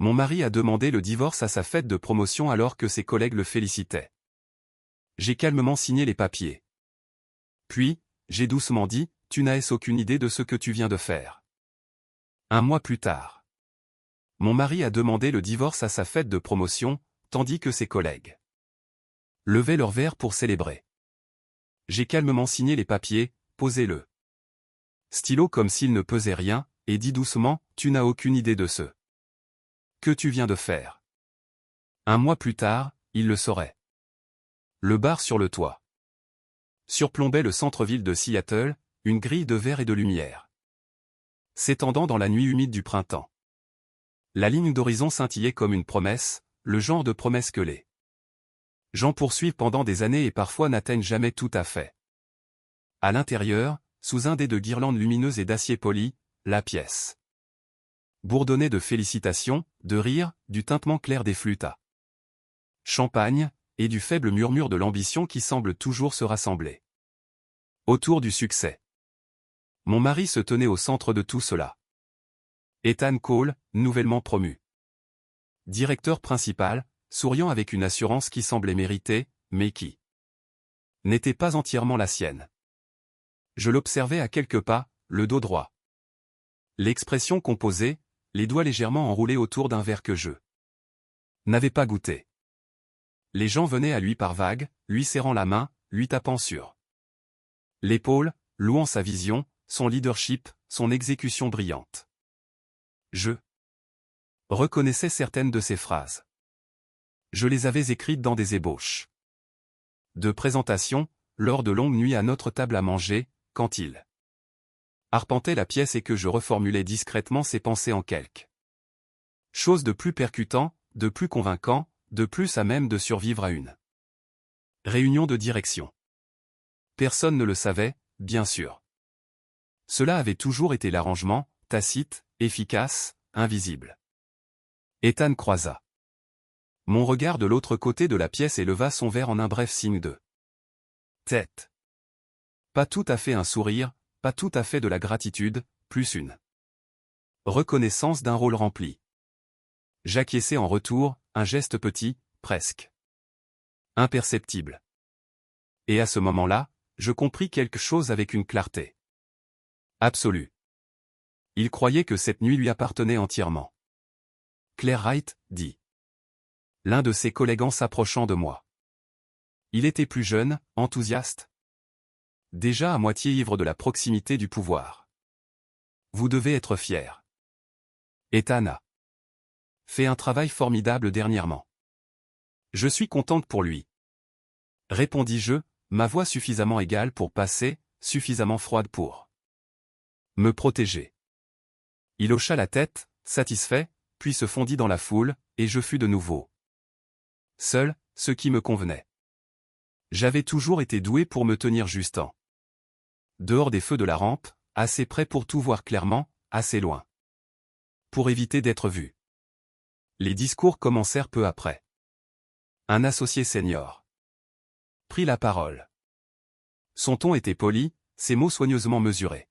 Mon mari a demandé le divorce à sa fête de promotion alors que ses collègues le félicitaient. J'ai calmement signé les papiers. Puis, j'ai doucement dit, tu n'as aucune idée de ce que tu viens de faire. Un mois plus tard. Mon mari a demandé le divorce à sa fête de promotion, tandis que ses collègues levaient leur verre pour célébrer. J'ai calmement signé les papiers, posé le stylo comme s'il ne pesait rien, et dit doucement, tu n'as aucune idée de ce que tu viens de faire. Un mois plus tard, il le saurait. Le bar sur le toit surplombait le centre-ville de Seattle, une grille de verre et de lumière s'étendant dans la nuit humide du printemps. La ligne d'horizon scintillait comme une promesse, le genre de promesse que les gens poursuivent pendant des années et parfois n'atteignent jamais tout à fait. À l'intérieur, sous un dé de guirlandes lumineuses et d'acier poli, la pièce bourdonnait de félicitations, de rires, du tintement clair des flûtes à champagne, et du faible murmure de l'ambition qui semble toujours se rassembler autour du succès. Mon mari se tenait au centre de tout cela. Ethan Cole, nouvellement promu directeur principal, souriant avec une assurance qui semblait méritée, mais qui n'était pas entièrement la sienne. Je l'observais à quelques pas, le dos droit. L'expression composée, les doigts légèrement enroulés autour d'un verre que je n'avais pas goûté. Les gens venaient à lui par vagues, lui serrant la main, lui tapant sur l'épaule, louant sa vision, son leadership, son exécution brillante. Je reconnaissais certaines de ses phrases. Je les avais écrites dans des ébauches de présentation, lors de longues nuits à notre table à manger, quand il arpentait la pièce et que je reformulais discrètement ses pensées en quelque chose de plus percutant, de plus convaincant, de plus à même de survivre à une réunion de direction. Personne ne le savait, bien sûr. Cela avait toujours été l'arrangement, tacite, efficace, invisible. Ethan croisa mon regard de l'autre côté de la pièce et leva son verre en un bref signe de tête. Pas tout à fait un sourire, pas tout à fait de la gratitude, plus une reconnaissance d'un rôle rempli. J'acquiesçai en retour, un geste petit, presque imperceptible. Et à ce moment-là, je compris quelque chose avec une clarté absolue. Il croyait que cette nuit lui appartenait entièrement. Claire Wright, dit l'un de ses collègues en s'approchant de moi. Il était plus jeune, enthousiaste. Déjà à moitié ivre de la proximité du pouvoir. Vous devez être fier. Ethan a fait un travail formidable dernièrement. Je suis contente pour lui. Répondis-je, ma voix suffisamment égale pour passer, suffisamment froide pour me protéger. Il hocha la tête, satisfait, puis se fondit dans la foule, et je fus de nouveau seul, ce qui me convenait. J'avais toujours été doué pour me tenir juste en dehors des feux de la rampe, assez près pour tout voir clairement, assez loin pour éviter d'être vu. Les discours commencèrent peu après. Un associé senior prit la parole. Son ton était poli, ses mots soigneusement mesurés.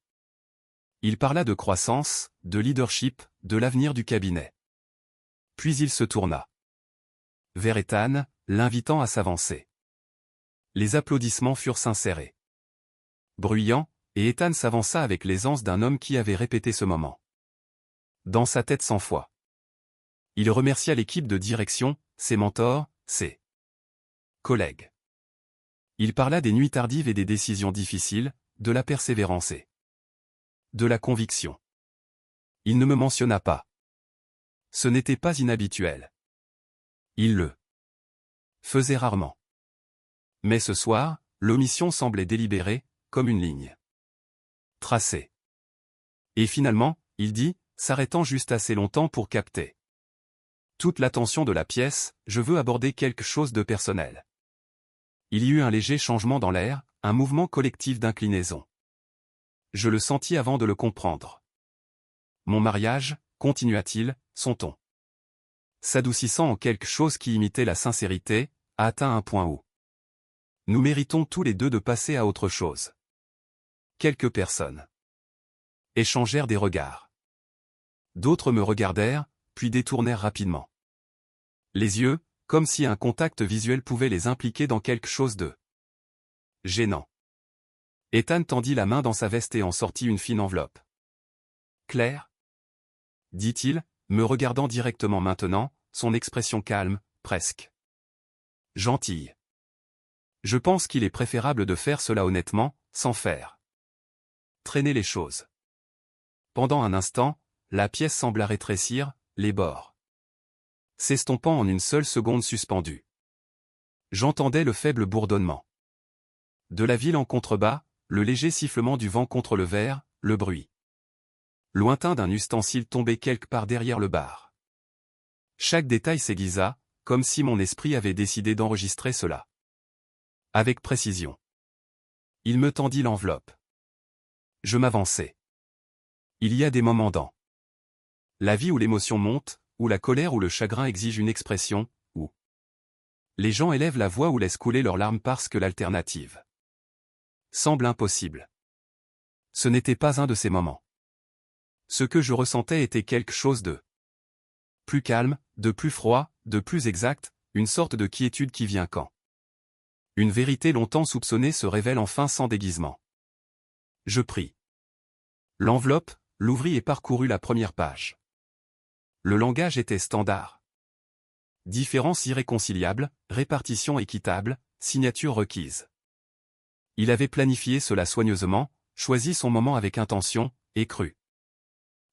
Il parla de croissance, de leadership, de l'avenir du cabinet. Puis il se tourna vers Ethan, l'invitant à s'avancer. Les applaudissements furent sincères et bruyants, et Ethan s'avança avec l'aisance d'un homme qui avait répété ce moment dans sa tête 100 fois. Il remercia l'équipe de direction, ses mentors, ses collègues. Il parla des nuits tardives et des décisions difficiles, de la persévérance et de la conviction. Il ne me mentionna pas. Ce n'était pas inhabituel. Il le faisait rarement. Mais ce soir, l'omission semblait délibérée, comme une ligne tracée. Et finalement, il dit, s'arrêtant juste assez longtemps pour capter toute l'attention de la pièce, je veux aborder quelque chose de personnel. Il y eut un léger changement dans l'air, un mouvement collectif d'inclinaison. Je le sentis avant de le comprendre. Mon mariage, continua-t-il, son ton s'adoucissant en quelque chose qui imitait la sincérité, a atteint un point où nous méritons tous les deux de passer à autre chose. Quelques personnes échangèrent des regards. D'autres me regardèrent, puis détournèrent rapidement les yeux, comme si un contact visuel pouvait les impliquer dans quelque chose de gênant. Ethan tendit la main dans sa veste et en sortit une fine enveloppe. « Claire ?» dit-il, me regardant directement maintenant, son expression calme, presque gentille. Je pense qu'il est préférable de faire cela honnêtement, sans faire traîner les choses. Pendant un instant, la pièce sembla rétrécir, les bords s'estompant en une seule seconde suspendue. J'entendais le faible bourdonnement de la ville en contrebas, le léger sifflement du vent contre le verre, le bruit lointain d'un ustensile tombé quelque part derrière le bar. Chaque détail s'aiguisa, comme si mon esprit avait décidé d'enregistrer cela avec précision. Il me tendit l'enveloppe. Je m'avançai. Il y a des moments dans la vie où l'émotion monte, où la colère ou le chagrin exige une expression, où les gens élèvent la voix ou laissent couler leurs larmes parce que l'alternative semble impossible. Ce n'était pas un de ces moments. Ce que je ressentais était quelque chose de plus calme, de plus froid, de plus exact, une sorte de quiétude qui vient quand une vérité longtemps soupçonnée se révèle enfin sans déguisement. Je pris l'enveloppe, l'ouvris et parcourus la première page. Le langage était standard. Différences irréconciliables, répartition équitable, signature requise. Il avait planifié cela soigneusement, choisi son moment avec intention, et cru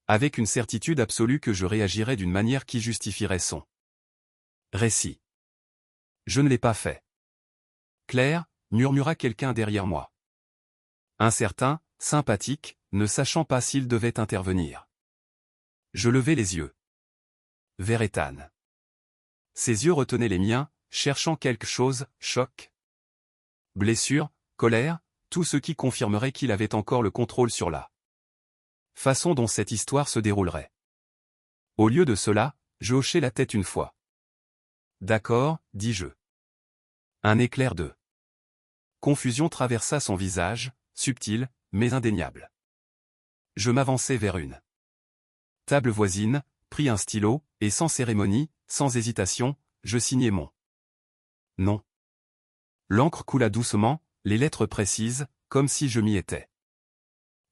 avec une certitude absolue que je réagirais d'une manière qui justifierait son récit. Je ne l'ai pas fait. Claire, murmura quelqu'un derrière moi. Incertain, sympathique, ne sachant pas s'il devait intervenir. Je levai les yeux vers Ethan. Ses yeux retenaient les miens, cherchant quelque chose, choc, blessure, colère, tout ce qui confirmerait qu'il avait encore le contrôle sur la façon dont cette histoire se déroulerait. Au lieu de cela, je hochai la tête une fois. D'accord, dis-je. Un éclair de confusion traversa son visage, subtil, mais indéniable. Je m'avançai vers une table voisine, pris un stylo, et sans cérémonie, sans hésitation, je signai mon nom. L'encre coula doucement, les lettres précises, comme si je m'y étais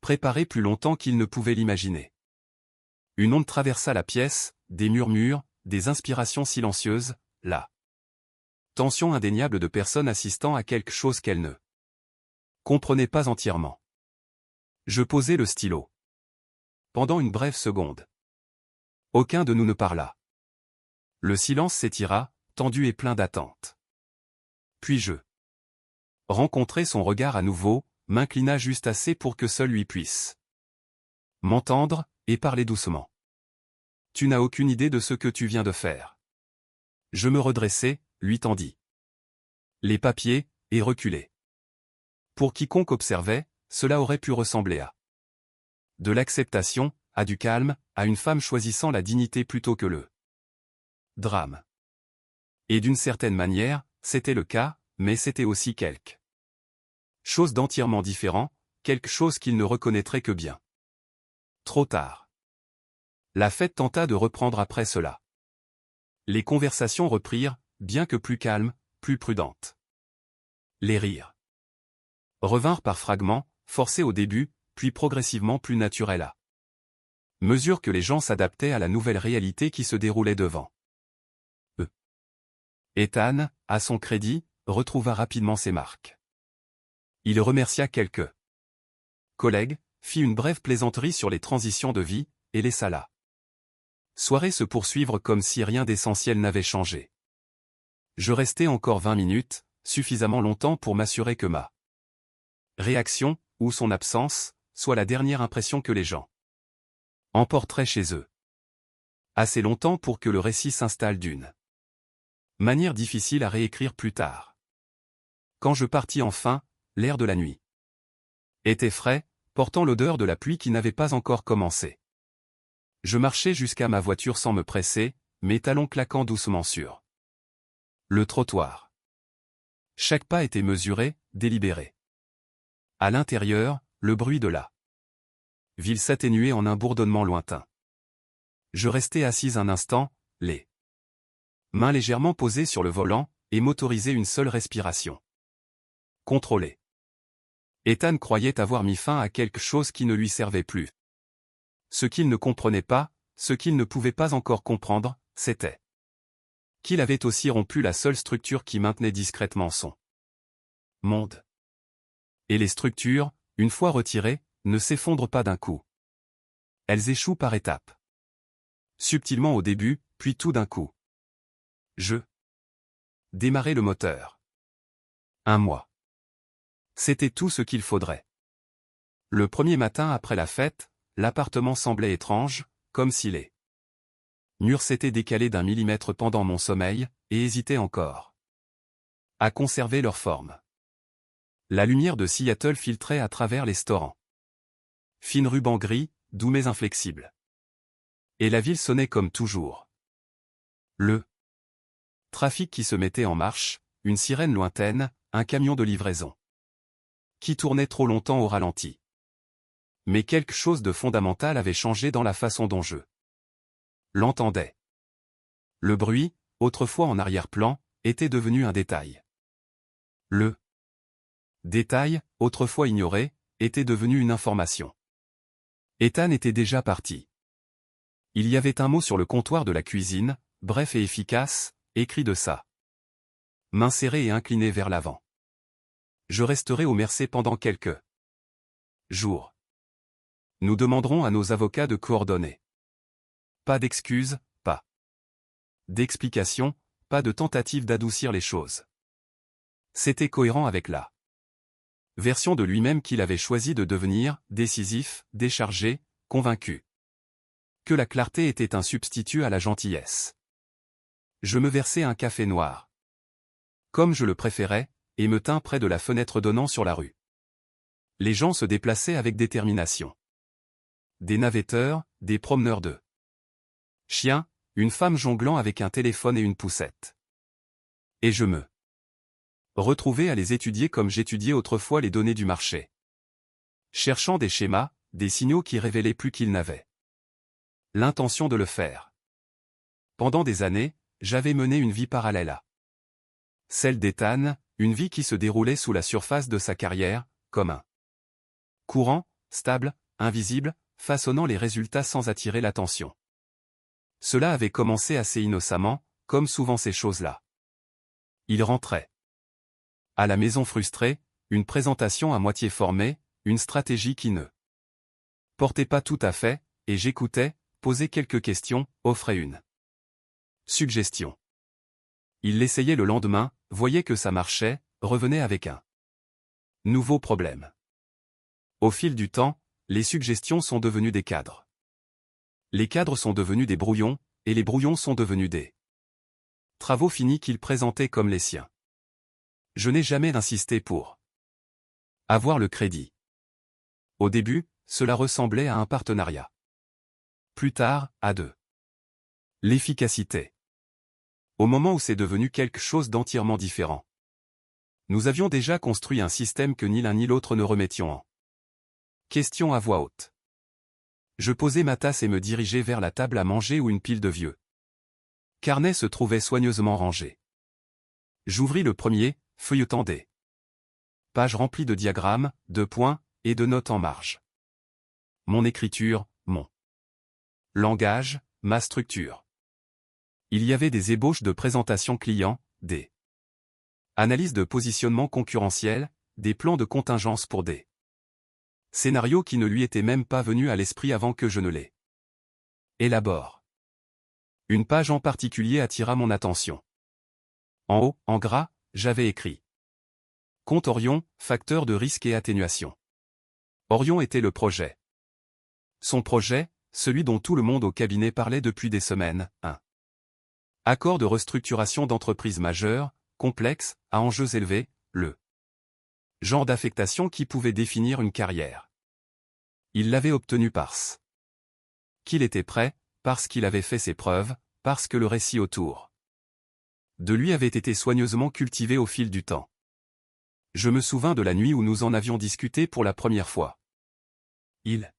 préparé plus longtemps qu'il ne pouvait l'imaginer. Une onde traversa la pièce, des murmures, des inspirations silencieuses, la tension indéniable de personnes assistant à quelque chose qu'elles ne comprenaient pas entièrement. Je posai le stylo. Pendant une brève seconde, aucun de nous ne parla. Le silence s'étira, tendu et plein d'attente. Puis je rencontrai son regard à nouveau, m'inclina juste assez pour que seul lui puisse m'entendre, et parler doucement. Tu n'as aucune idée de ce que tu viens de faire. Je me redressai, lui tendis les papiers, et reculai. Pour quiconque observait, cela aurait pu ressembler à de l'acceptation, à du calme, à une femme choisissant la dignité plutôt que le drame. Et d'une certaine manière, c'était le cas, mais c'était aussi quelque chose d'entièrement différent, quelque chose qu'il ne reconnaîtrait que bien trop tard. La fête tenta de reprendre après cela. Les conversations reprirent, bien que plus calmes, plus prudentes. Les rires revinrent par fragments, forcés au début, puis progressivement plus naturels à mesure que les gens s'adaptaient à la nouvelle réalité qui se déroulait devant eux. Ethan, à son crédit, retrouva rapidement ses marques. Il remercia quelques collègues, fit une brève plaisanterie sur les transitions de vie, et laissa la soirée se poursuivre comme si rien d'essentiel n'avait changé. Je restai encore 20 minutes, suffisamment longtemps pour m'assurer que ma réaction, ou son absence, soit la dernière impression que les gens emporteraient chez eux. Assez longtemps pour que le récit s'installe d'une manière difficile à réécrire plus tard. Quand je partis enfin, l'air de la nuit était frais, portant l'odeur de la pluie qui n'avait pas encore commencé. Je marchai jusqu'à ma voiture sans me presser, mes talons claquant doucement sur le trottoir. Chaque pas était mesuré, délibéré. À l'intérieur, le bruit de la ville s'atténuait en un bourdonnement lointain. Je restai assise un instant, les mains légèrement posées sur le volant, et m'autorisai une seule respiration. Contrôlée. Ethan croyait avoir mis fin à quelque chose qui ne lui servait plus. Ce qu'il ne comprenait pas, ce qu'il ne pouvait pas encore comprendre, c'était qu'il avait aussi rompu la seule structure qui maintenait discrètement son monde. Et les structures, une fois retirées, ne s'effondrent pas d'un coup. Elles échouent par étapes. Subtilement au début, puis tout d'un coup. Je démarrai le moteur. 1 mois. C'était tout ce qu'il faudrait. Le premier matin après la fête, l'appartement semblait étrange, comme si les murs s'étaient décalés d'1 millimètre pendant mon sommeil, et hésitaient encore à conserver leur forme. La lumière de Seattle filtrait à travers les restaurants. Fine ruban gris, doux mais inflexible. Et la ville sonnait comme toujours. Le trafic qui se mettait en marche, une sirène lointaine, un camion de livraison qui tournait trop longtemps au ralenti. Mais quelque chose de fondamental avait changé dans la façon dont je l'entendais. Le bruit, autrefois en arrière-plan, était devenu un détail. Le détail, autrefois ignoré, était devenu une information. Ethan était déjà parti. Il y avait un mot sur le comptoir de la cuisine, bref et efficace, écrit de sa main serrée et inclinée vers l'avant. Je resterai au Mercé pendant quelques jours. Nous demanderons à nos avocats de coordonner. Pas d'excuses, pas d'explications, pas de tentative d'adoucir les choses. C'était cohérent avec la version de lui-même qu'il avait choisi de devenir, décisif, déchargé, convaincu. Que la clarté était un substitut à la gentillesse. Je me versai un café noir, comme je le préférais, et me tins près de la fenêtre donnant sur la rue. Les gens se déplaçaient avec détermination. Des navetteurs, des promeneurs de chiens, une femme jonglant avec un téléphone et une poussette. Et je me retrouvais à les étudier comme j'étudiais autrefois les données du marché. Cherchant des schémas, des signaux qui révélaient plus qu'ils n'avaient l'intention de le faire. Pendant des années, j'avais mené une vie parallèle à celle d'Ethan, une vie qui se déroulait sous la surface de sa carrière, comme un courant, stable, invisible, façonnant les résultats sans attirer l'attention. Cela avait commencé assez innocemment, comme souvent ces choses-là. Il rentrait à la maison frustré, une présentation à moitié formée, une stratégie qui ne portait pas tout à fait, et j'écoutais, posais quelques questions, offrais une suggestion. Il l'essayait le lendemain, voyait que ça marchait, revenait avec un nouveau problème. Au fil du temps, les suggestions sont devenues des cadres. Les cadres sont devenus des brouillons, et les brouillons sont devenus des travaux finis qu'il présentait comme les siens. Je n'ai jamais insisté pour avoir le crédit. Au début, cela ressemblait à un partenariat. Plus tard, à deux. L'efficacité. Au moment où c'est devenu quelque chose d'entièrement différent. Nous avions déjà construit un système que ni l'un ni l'autre ne remettions en question à voix haute. Je posai ma tasse et me dirigeai vers la table à manger où une pile de vieux carnets se trouvait soigneusement rangée. J'ouvris le premier, feuilletant des pages remplies de diagrammes, de points, et de notes en marge. Mon écriture, mon langage, ma structure. Il y avait des ébauches de présentation client, des analyses de positionnement concurrentiel, des plans de contingence pour des scénarios qui ne lui étaient même pas venus à l'esprit avant que je ne les élabore. Une page en particulier attira mon attention. En haut, en gras, j'avais écrit Compte Orion, facteur de risque et atténuation. Orion était le projet. Son projet, celui dont tout le monde au cabinet parlait depuis des semaines, un accord de restructuration d'entreprise majeure, complexe, à enjeux élevés, le genre d'affectation qui pouvait définir une carrière. Il l'avait obtenu parce qu'il était prêt, parce qu'il avait fait ses preuves, parce que le récit autour de lui avait été soigneusement cultivé au fil du temps. Je me souvins de la nuit où nous en avions discuté pour la première fois. Il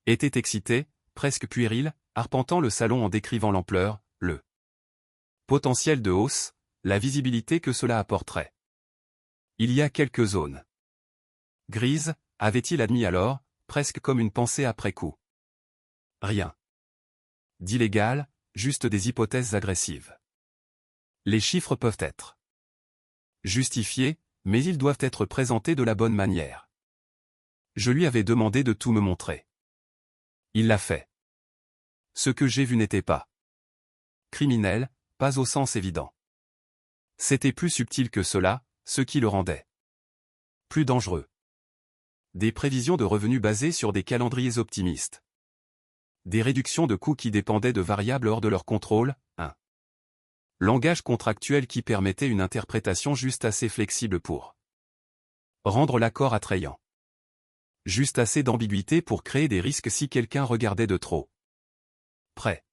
était excité, presque puéril, arpentant le salon en décrivant l'ampleur, le potentiel de hausse, la visibilité que cela apporterait. Il y a quelques zones grises, avait-il admis alors, presque comme une pensée après coup. Rien d'illégal, juste des hypothèses agressives. Les chiffres peuvent être justifiés, mais ils doivent être présentés de la bonne manière. Je lui avais demandé de tout me montrer. Il l'a fait. Ce que j'ai vu n'était pas criminel, pas au sens évident. C'était plus subtil que cela, ce qui le rendait plus dangereux. Des prévisions de revenus basées sur des calendriers optimistes. Des réductions de coûts qui dépendaient de variables hors de leur contrôle, un langage contractuel qui permettait une interprétation juste assez flexible pour rendre l'accord attrayant. Juste assez d'ambiguïté pour créer des risques si quelqu'un regardait de trop près.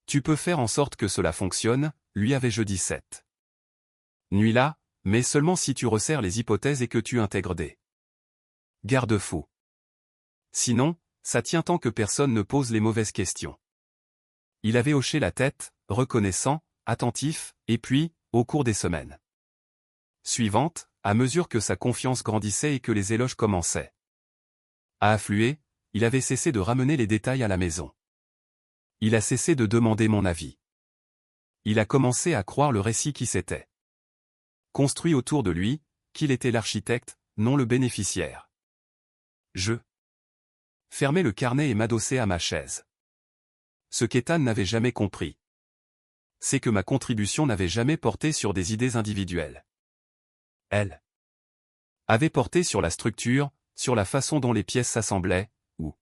Tu peux faire en sorte que cela fonctionne, lui avais-je dit cette nuit-là, mais seulement si tu resserres les hypothèses et que tu intègres des garde-fous. Sinon, ça tient tant que personne ne pose les mauvaises questions. Il avait hoché la tête, reconnaissant, attentif, et puis, au cours des semaines suivantes, à mesure que sa confiance grandissait et que les éloges commençaient à affluer, il avait cessé de ramener les détails à la maison. Il a cessé de demander mon avis. Il a commencé à croire le récit qui s'était construit autour de lui, qu'il était l'architecte, non le bénéficiaire. Je fermai le carnet et m'adossai à ma chaise. Ce qu'Ethan n'avait jamais compris, c'est que ma contribution n'avait jamais porté sur des idées individuelles. Elle avait porté sur la structure, sur la façon dont les pièces s'assemblaient, où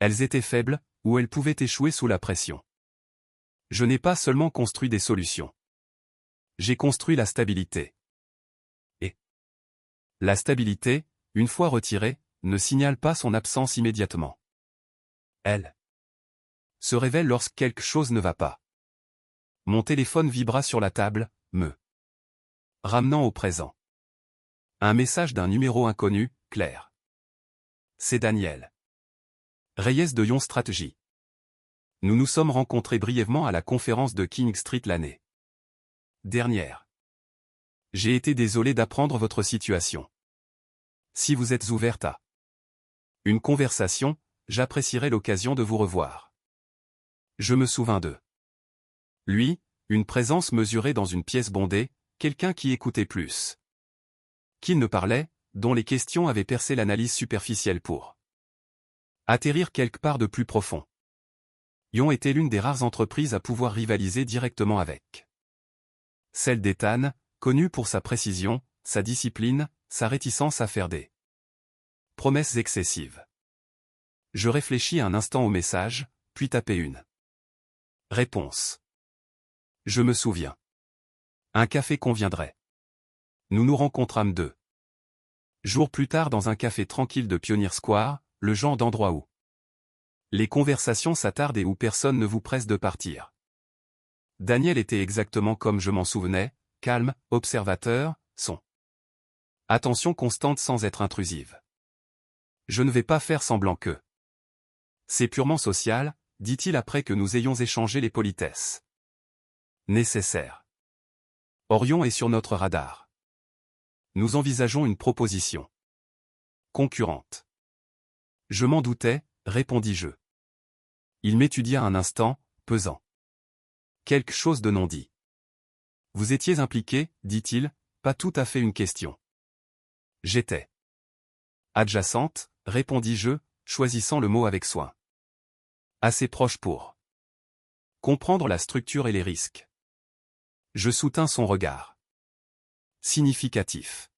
elles étaient faibles, où elles pouvaient échouer sous la pression. Je n'ai pas seulement construit des solutions. J'ai construit la stabilité. Et la stabilité, une fois retirée, ne signale pas son absence immédiatement. Elle se révèle lorsque quelque chose ne va pas. Mon téléphone vibra sur la table, me ramenant au présent. Un message d'un numéro inconnu, Claire. C'est Daniel Reyes de Yon Strategy. Nous nous sommes rencontrés brièvement à la conférence de King Street l'année dernière. J'ai été désolé d'apprendre votre situation. Si vous êtes ouverte à une conversation, j'apprécierais l'occasion de vous revoir. Je me souvins de lui, une présence mesurée dans une pièce bondée, quelqu'un qui écoutait plus qu'il ne parlait, dont les questions avaient percé l'analyse superficielle pour atterrir quelque part de plus profond. Yon était l'une des rares entreprises à pouvoir rivaliser directement avec celle d'Ethan, connue pour sa précision, sa discipline, sa réticence à faire des promesses excessives. Je réfléchis un instant au message, puis tapai une réponse. Je me souviens. Un café conviendrait. Nous nous rencontrâmes 2 jours plus tard dans un café tranquille de Pioneer Square, le genre d'endroit où les conversations s'attardent et où personne ne vous presse de partir. Daniel était exactement comme je m'en souvenais, calme, observateur, son attention constante sans être intrusive. Je ne vais pas faire semblant que c'est purement social, dit-il après que nous ayons échangé les politesses nécessaires. Orion est sur notre radar. Nous envisageons une proposition concurrente. Je m'en doutais, répondis-je. Il m'étudia un instant, pesant quelque chose de non dit. Vous étiez impliqué, dit-il, pas tout à fait une question. J'étais adjacente, répondis-je, choisissant le mot avec soin. Assez proche pour comprendre la structure et les risques. Je soutins son regard. Significatif.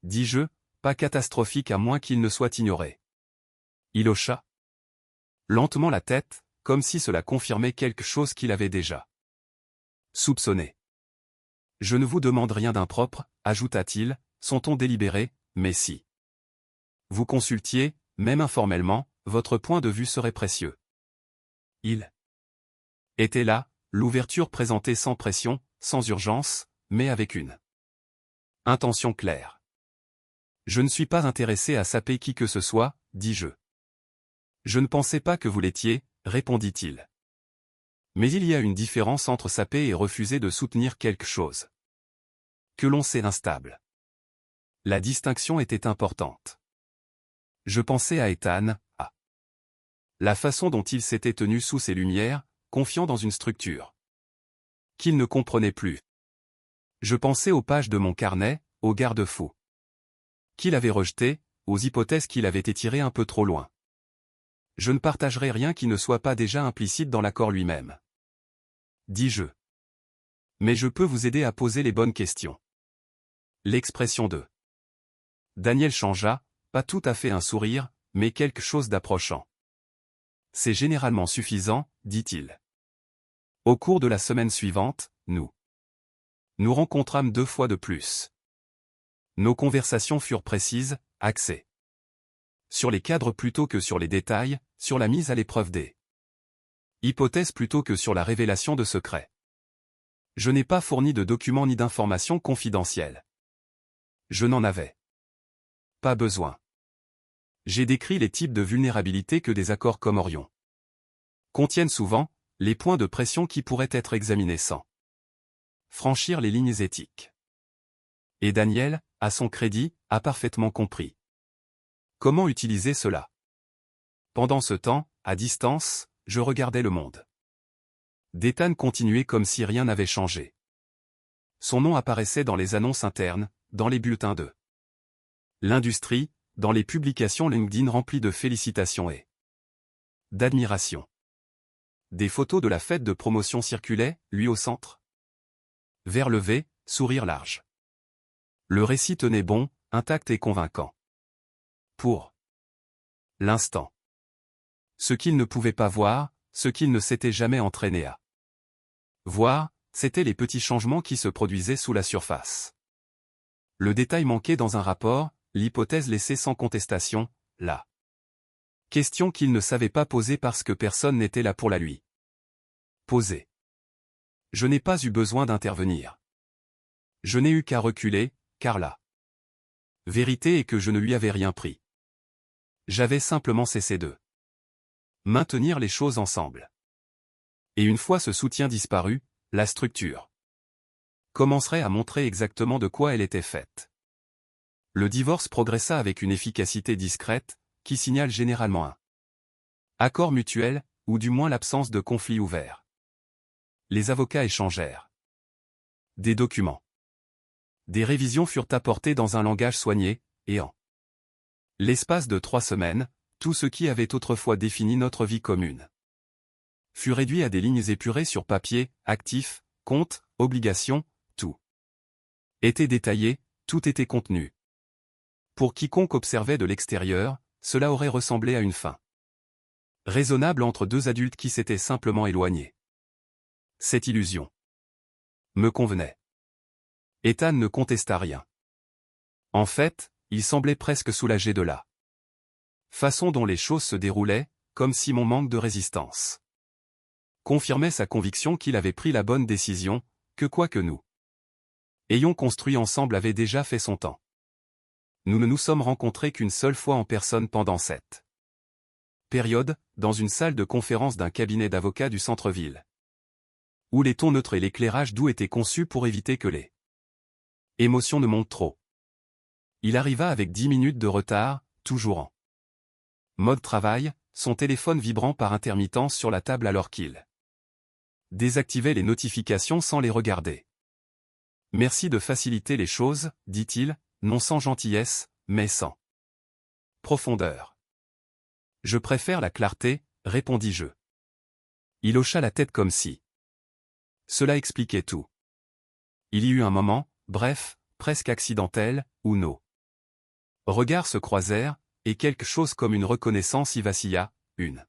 Dis-je, pas catastrophique à moins qu'il ne soit ignoré. Il hocha lentement la tête, comme si cela confirmait quelque chose qu'il avait déjà soupçonné. Je ne vous demande rien d'impropre, ajouta-t-il, son ton délibéré, mais si vous consultiez, même informellement, votre point de vue serait précieux. Il était là, l'ouverture présentée sans pression, sans urgence, mais avec une intention claire. Je ne suis pas intéressé à saper qui que ce soit, dis-je. Je ne pensais pas que vous l'étiez, répondit-il. Mais il y a une différence entre saper et refuser de soutenir quelque chose que l'on sait instable. La distinction était importante. Je pensais à Ethan, à la façon dont il s'était tenu sous ces lumières, confiant dans une structure qu'il ne comprenait plus. Je pensais aux pages de mon carnet, aux garde-fous qu'il avait rejetés, aux hypothèses qu'il avait étirées un peu trop loin. Je ne partagerai rien qui ne soit pas déjà implicite dans l'accord lui-même. Dis-je. Mais je peux vous aider à poser les bonnes questions. L'expression de Daniel changea, pas tout à fait un sourire, mais quelque chose d'approchant. C'est généralement suffisant, dit-il. Au cours de la semaine suivante, nous rencontrâmes 2 fois de plus. Nos conversations furent précises, axées sur les cadres plutôt que sur les détails, sur la mise à l'épreuve des hypothèses plutôt que sur la révélation de secrets. Je n'ai pas fourni de documents ni d'informations confidentielles. Je n'en avais pas besoin. J'ai décrit les types de vulnérabilité que des accords comme Orion contiennent souvent, les points de pression qui pourraient être examinés sans franchir les lignes éthiques. Et Daniel, à son crédit, a parfaitement compris comment utiliser cela. Pendant ce temps, à distance, je regardais le monde d'Ethan continuait comme si rien n'avait changé. Son nom apparaissait dans les annonces internes, dans les bulletins de l'industrie, dans les publications LinkedIn remplies de félicitations et d'admiration. Des photos de la fête de promotion circulaient, lui au centre. Vers levé, sourire large. Le récit tenait bon, intact et convaincant. Pour l'instant. Ce qu'il ne pouvait pas voir, ce qu'il ne s'était jamais entraîné à voir, c'étaient les petits changements qui se produisaient sous la surface. Le détail manquait dans un rapport, l'hypothèse laissée sans contestation, la question qu'il ne savait pas poser parce que personne n'était là pour la lui poser. Je n'ai pas eu besoin d'intervenir. Je n'ai eu qu'à reculer, car la vérité est que je ne lui avais rien pris. J'avais simplement cessé de maintenir les choses ensemble. Et une fois ce soutien disparu, la structure commencerait à montrer exactement de quoi elle était faite. Le divorce progressa avec une efficacité discrète, qui signale généralement un accord mutuel, ou du moins l'absence de conflit ouvert. Les avocats échangèrent des documents. Des révisions furent apportées dans un langage soigné, et en l'espace de 3 semaines, tout ce qui avait autrefois défini notre vie commune fut réduit à des lignes épurées sur papier, actifs, comptes, obligations, tout était détaillé, tout était contenu. Pour quiconque observait de l'extérieur, cela aurait ressemblé à une fin raisonnable entre 2 adultes qui s'étaient simplement éloignés. Cette illusion me convenait. Ethan ne contesta rien. En fait, il semblait presque soulagé de la façon dont les choses se déroulaient, comme si mon manque de résistance confirmait sa conviction qu'il avait pris la bonne décision, que quoi que nous ayons construit ensemble avait déjà fait son temps. Nous ne nous sommes rencontrés qu'une seule fois en personne pendant cette période, dans une salle de conférence d'un cabinet d'avocats du centre-ville, où les tons neutres et l'éclairage doux étaient conçus pour éviter que les émotions ne montent trop. Il arriva avec 10 minutes de retard, toujours en mode travail, son téléphone vibrant par intermittence sur la table alors qu'il désactivait les notifications sans les regarder. « Merci de faciliter les choses, dit-il, non sans gentillesse, mais sans profondeur. Je préfère la clarté, répondis-je. Il hocha la tête comme si cela expliquait tout. Il y eut un moment, bref, presque accidentel, où nos regards se croisèrent, et quelque chose comme une reconnaissance y vacilla, une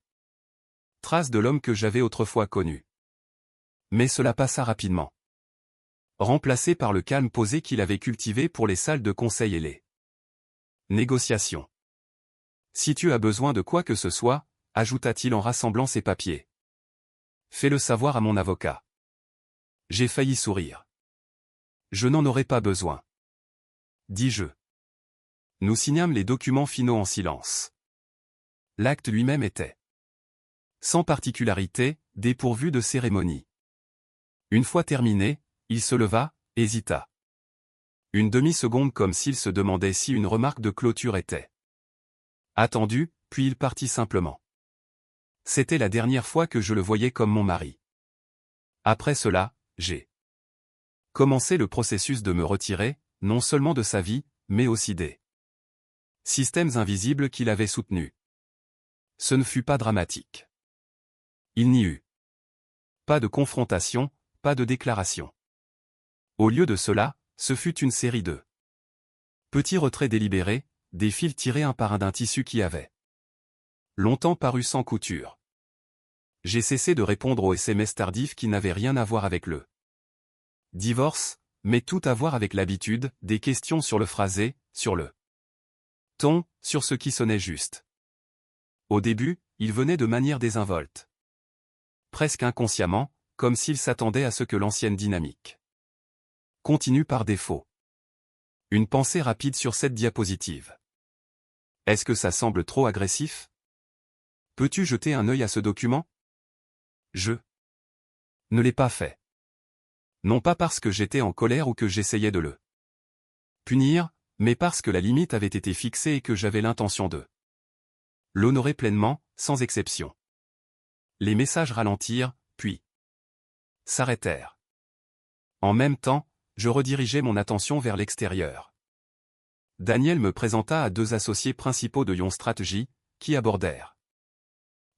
trace de l'homme que j'avais autrefois connu. Mais cela passa rapidement, remplacé par le calme posé qu'il avait cultivé pour les salles de conseil et les négociations. Si tu as besoin de quoi que ce soit, ajouta-t-il en rassemblant ses papiers, fais-le savoir à mon avocat. J'ai failli sourire. Je n'en aurais pas besoin, dis-je. Nous signâmes les documents finaux en silence. L'acte lui-même était Sans particularité, dépourvu de cérémonie. Une fois terminé, il se leva, hésita. Une demi-seconde comme s'il se demandait si une remarque de clôture était attendue, puis il partit simplement. C'était la dernière fois que je le voyais comme mon mari. Après cela, j'ai commencé le processus de me retirer, non seulement de sa vie, mais aussi des systèmes invisibles qu'il avait soutenus. Ce ne fut pas dramatique. Il n'y eut pas de confrontation, pas de déclaration. Au lieu de cela, ce fut une série de petits retraits délibérés, des fils tirés un par un d'un tissu qui avait longtemps paru sans couture. J'ai cessé de répondre aux SMS tardifs qui n'avaient rien à voir avec le divorce, mais tout à voir avec l'habitude, des questions sur le phrasé, sur le ton, sur ce qui sonnait juste. Au début, il venait de manière désinvolte. Presque inconsciemment, comme s'il s'attendait à ce que l'ancienne dynamique continue par défaut. Une pensée rapide sur cette diapositive. Est-ce que ça semble trop agressif? Peux-tu jeter un œil à ce document? Je ne l'ai pas fait. Non pas parce que j'étais en colère ou que j'essayais de le punir, mais parce que la limite avait été fixée et que j'avais l'intention de l'honorer pleinement, sans exception. Les messages ralentirent, puis s'arrêtèrent. En même temps, je redirigeais mon attention vers l'extérieur. Daniel me présenta à deux associés principaux de Yon Strategy, qui abordèrent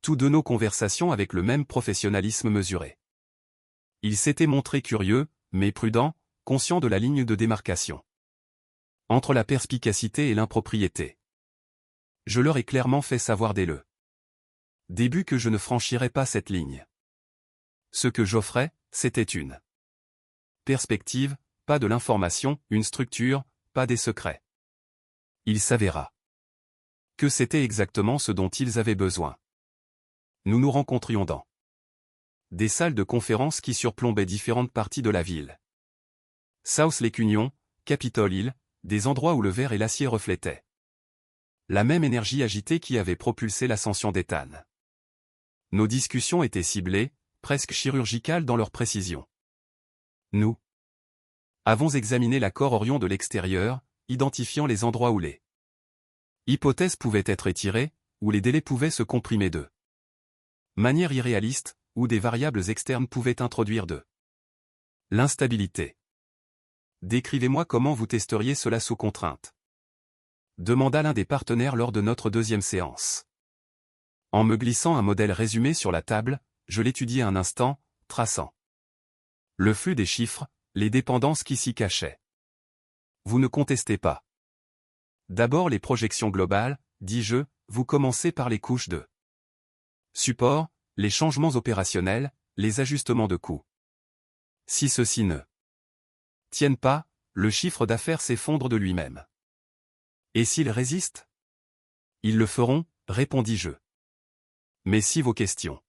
tous deux nos conversations avec le même professionnalisme mesuré. Ils s'étaient montrés curieux, mais prudents, conscients de la ligne de démarcation entre la perspicacité et l'impropriété. Je leur ai clairement fait savoir dès le début que je ne franchirais pas cette ligne. Ce que j'offrais, c'était une perspective, pas de l'information, une structure, pas des secrets. Il s'avéra que c'était exactement ce dont ils avaient besoin. Nous nous rencontrions dans des salles de conférences qui surplombaient différentes parties de la ville. South Lake Union, Capitol Hill, des endroits où le verre et l'acier reflétaient la même énergie agitée qui avait propulsé l'ascension d'Ethan. Nos discussions étaient ciblées, presque chirurgicales dans leur précision. Nous avons examiné l'accord Orion de l'extérieur, identifiant les endroits où les hypothèses pouvaient être étirées, où les délais pouvaient se comprimer de manière irréaliste, où des variables externes pouvaient introduire de l'instabilité. Décrivez-moi comment vous testeriez cela sous contrainte, demanda l'un des partenaires lors de notre deuxième séance. En me glissant un modèle résumé sur la table, je l'étudiai un instant, traçant le flux des chiffres, les dépendances qui s'y cachaient. Vous ne contestez pas. D'abord les projections globales, dis-je, vous commencez par les couches de support, les changements opérationnels, les ajustements de coûts. Si ceux-ci ne tiennent pas, le chiffre d'affaires s'effondre de lui-même. Et s'ils résistent? Ils le feront, répondis-je. Mais si vos questions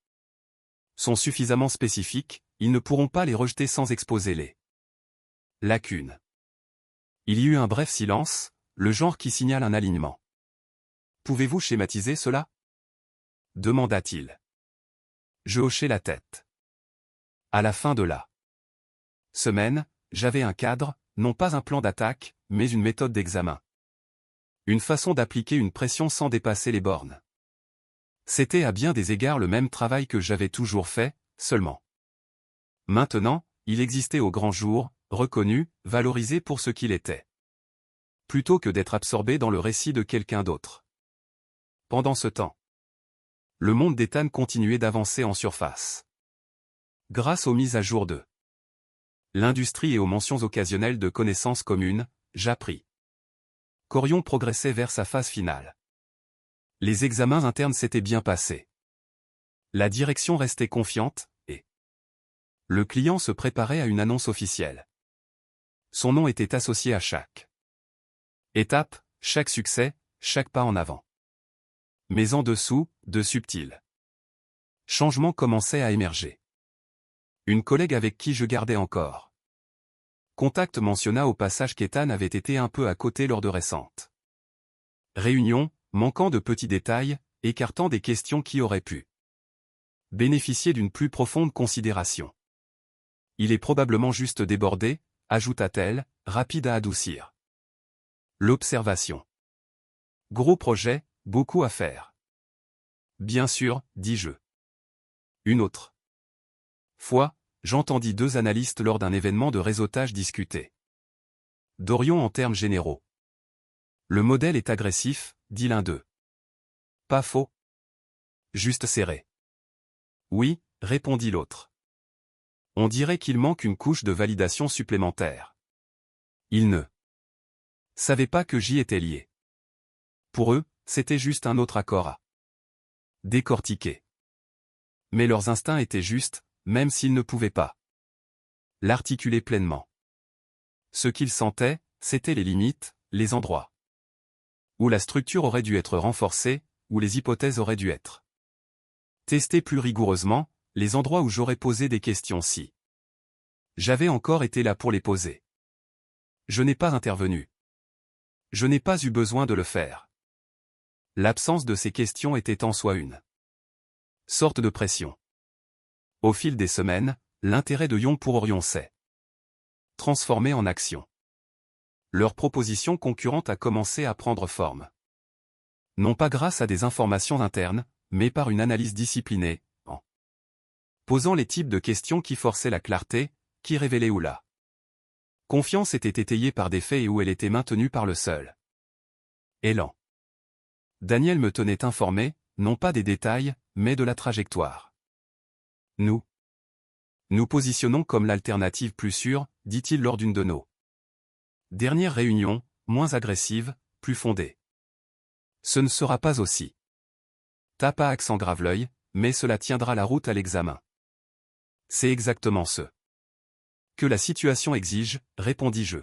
sont suffisamment spécifiques, ils ne pourront pas les rejeter sans exposer les lacunes. Il y eut un bref silence, le genre qui signale un alignement. Pouvez-vous schématiser cela? Demanda-t-il. Je hochai la tête. À la fin de la semaine, j'avais un cadre, non pas un plan d'attaque, mais une méthode d'examen. Une façon d'appliquer une pression sans dépasser les bornes. C'était à bien des égards le même travail que j'avais toujours fait, seulement. Maintenant, il existait au grand jour, reconnu, valorisé pour ce qu'il était. Plutôt que d'être absorbé dans le récit de quelqu'un d'autre. Pendant ce temps, le monde d'Ethan continuait d'avancer en surface. Grâce aux mises à jour de l'industrie et aux mentions occasionnelles de connaissances communes, j'appris qu'Orion progressait vers sa phase finale. Les examens internes s'étaient bien passés. La direction restait confiante, et le client se préparait à une annonce officielle. Son nom était associé à chaque étape, chaque succès, chaque pas en avant. Mais en dessous, de subtils changements commençaient à émerger. Une collègue avec qui je gardais encore contact mentionna au passage qu'Ethan avait été un peu à côté lors de récentes réunions, manquant de petits détails, écartant des questions qui auraient pu bénéficier d'une plus profonde considération. Il est probablement juste débordé, ajouta-t-elle, rapide à adoucir. L'observation. Gros projet, beaucoup à faire. Bien sûr, dis-je. Une autre fois, j'entendis deux analystes lors d'un événement de réseautage discuter. Dorion en termes généraux. Le modèle est agressif, dit l'un d'eux. Pas faux. Juste serré. Oui, répondit l'autre. On dirait qu'il manque une couche de validation supplémentaire. Ils ne savaient pas que j'y étais lié. Pour eux, c'était juste un autre accord à décortiquer. Mais leurs instincts étaient justes, même s'ils ne pouvaient pas l'articuler pleinement. Ce qu'ils sentaient, c'étaient les limites, les endroits où la structure aurait dû être renforcée, où les hypothèses auraient dû être testées plus rigoureusement, les endroits où j'aurais posé des questions si j'avais encore été là pour les poser. Je n'ai pas intervenu. Je n'ai pas eu besoin de le faire. L'absence de ces questions était en soi une sorte de pression. Au fil des semaines, l'intérêt de Young pour Orion s'est transformé en action. Leur proposition concurrente a commencé à prendre forme. Non pas grâce à des informations internes, mais par une analyse disciplinée, en posant les types de questions qui forçaient la clarté, qui révélaient où la confiance était étayée par des faits et où elle était maintenue par le seul élan. Daniel me tenait informé, non pas des détails, mais de la trajectoire. Nous positionnons comme l'alternative plus sûre, dit-il lors d'une de nos dernières réunions, moins agressive, plus fondée. Ce ne sera pas aussi tape à accent grave l'œil, mais cela tiendra la route à l'examen. C'est exactement ce que la situation exige, répondis-je.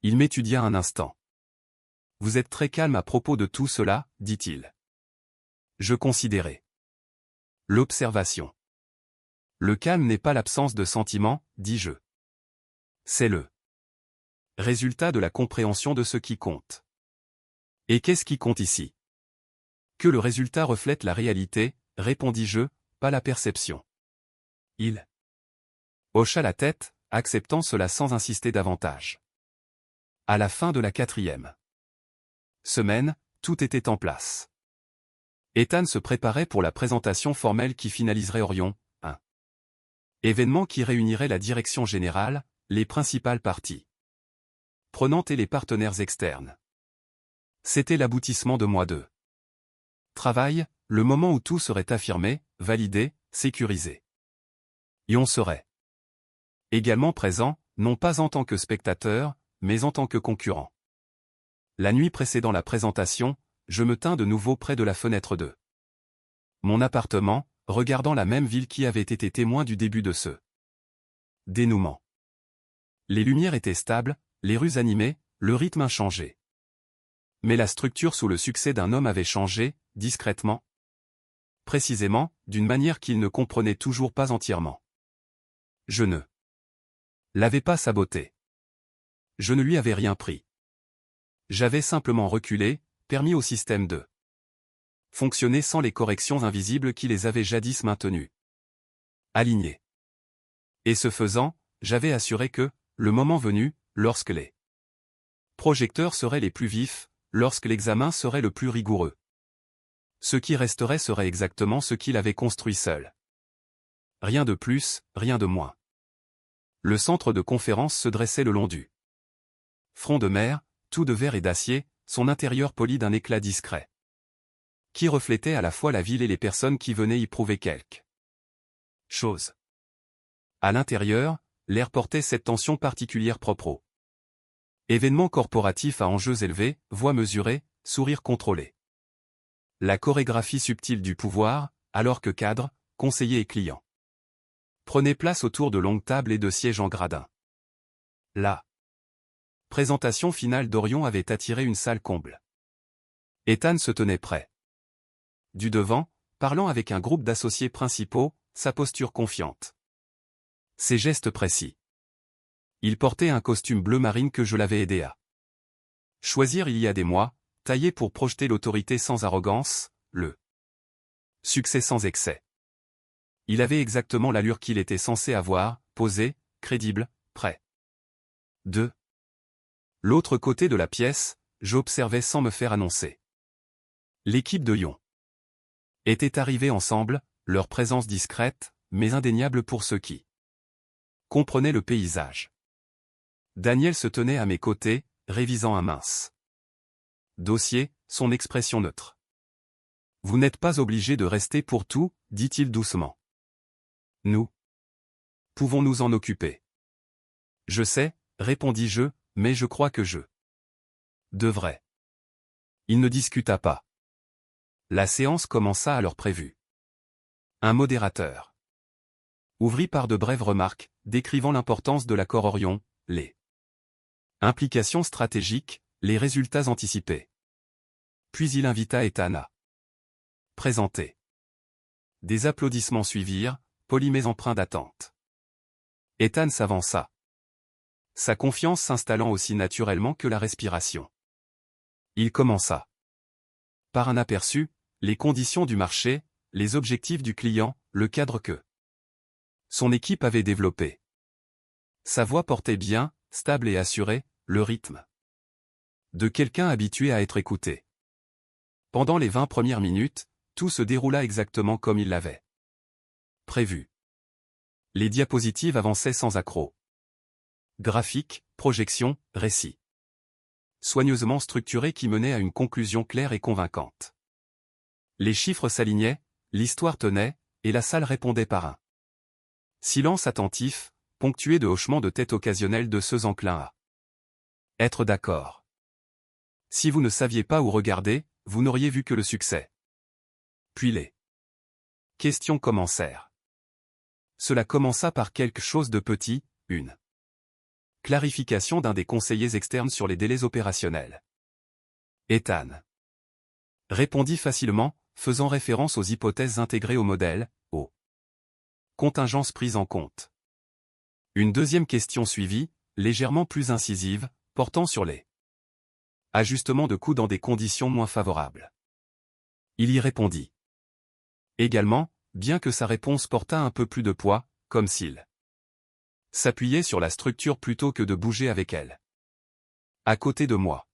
Il m'étudia un instant. Vous êtes très calme à propos de tout cela, dit-il. Je considérais l'observation. Le calme n'est pas l'absence de sentiment, dis-je. C'est le résultat de la compréhension de ce qui compte. Et qu'est-ce qui compte ici? Que le résultat reflète la réalité, répondis-je, pas la perception. Il hocha la tête, acceptant cela sans insister davantage. À la fin de la 4e semaine, tout était en place. Ethan se préparait pour la présentation formelle qui finaliserait Orion, un événement qui réunirait la direction générale, les principales parties prenantes et les partenaires externes. C'était l'aboutissement de mois de travail, le moment où tout serait affirmé, validé, sécurisé. Et on serait également présent, non pas en tant que spectateur, mais en tant que concurrent. La nuit précédant la présentation, je me tins de nouveau près de la fenêtre de mon appartement, regardant la même ville qui avait été témoin du début de ce dénouement. Les lumières étaient stables, les rues animées, le rythme inchangé. Mais la structure sous le succès d'un homme avait changé, discrètement. Précisément, d'une manière qu'il ne comprenait toujours pas entièrement. Je ne l'avais pas saboté. Je ne lui avais rien pris. J'avais simplement reculé, permis au système de fonctionner sans les corrections invisibles qui les avaient jadis maintenus alignés. Et ce faisant, j'avais assuré que, le moment venu, lorsque les projecteurs seraient les plus vifs, lorsque l'examen serait le plus rigoureux, ce qui resterait serait exactement ce qu'il avait construit seul. Rien de plus, rien de moins. Le centre de conférence se dressait le long du front de mer, tout de verre et d'acier, son intérieur poli d'un éclat discret, qui reflétait à la fois la ville et les personnes qui venaient y prouver quelque chose. À l'intérieur, l'air portait cette tension particulière propre au événement corporatif à enjeux élevés, voix mesurée, sourire contrôlé. La chorégraphie subtile du pouvoir, alors que cadres, conseillers et clients prenaient place autour de longues tables et de sièges en gradin. La présentation finale d'Orion avait attiré une salle comble. Ethan se tenait prêt. Du devant, parlant avec un groupe d'associés principaux, sa posture confiante. Ses gestes précis. Il portait un costume bleu marine que je l'avais aidé à choisir il y a des mois, taillé pour projeter l'autorité sans arrogance, le succès sans excès. Il avait exactement l'allure qu'il était censé avoir, posé, crédible, prêt. De l'autre côté de la pièce, j'observais sans me faire annoncer. L'équipe de Lyon était arrivée ensemble, leur présence discrète, mais indéniable pour ceux qui comprenaient le paysage. Daniel se tenait à mes côtés, révisant un mince dossier, son expression neutre. « Vous n'êtes pas obligé de rester pour tout, dit-il doucement. Nous pouvons nous en occuper. Je sais, répondis-je, mais je crois que je devrais. Il ne discuta pas. La séance commença à l'heure prévue. Un modérateur ouvrit par de brèves remarques, décrivant l'importance de l'accord Orion, les implications stratégiques, les résultats anticipés. Puis il invita Ethan à présenter. Des applaudissements suivirent, polis mais empreints d'attente. Ethan s'avança. Sa confiance s'installant aussi naturellement que la respiration. Il commença par un aperçu, les conditions du marché, les objectifs du client, le cadre que son équipe avait développé. Sa voix portait bien, stable et assurée, le rythme de quelqu'un habitué à être écouté. Pendant les 20 premières minutes, tout se déroula exactement comme il l'avait prévu. Les diapositives avançaient sans accroc. Graphiques, projections, récits. Soigneusement structurés qui menaient à une conclusion claire et convaincante. Les chiffres s'alignaient, l'histoire tenait, et la salle répondait par un silence attentif, ponctué de hochements de tête occasionnels de ceux enclins à être d'accord. Si vous ne saviez pas où regarder, vous n'auriez vu que le succès. Puis les questions commencèrent. Cela commença par quelque chose de petit, une clarification d'un des conseillers externes sur les délais opérationnels. Ethan répondit facilement, faisant référence aux hypothèses intégrées au modèle, aux contingences prises en compte. Une deuxième question suivit, légèrement plus incisive, portant sur les ajustements de coûts dans des conditions moins favorables. Il y répondit. Également, bien que sa réponse portât un peu plus de poids, comme s'il s'appuyait sur la structure plutôt que de bouger avec elle. À côté de moi.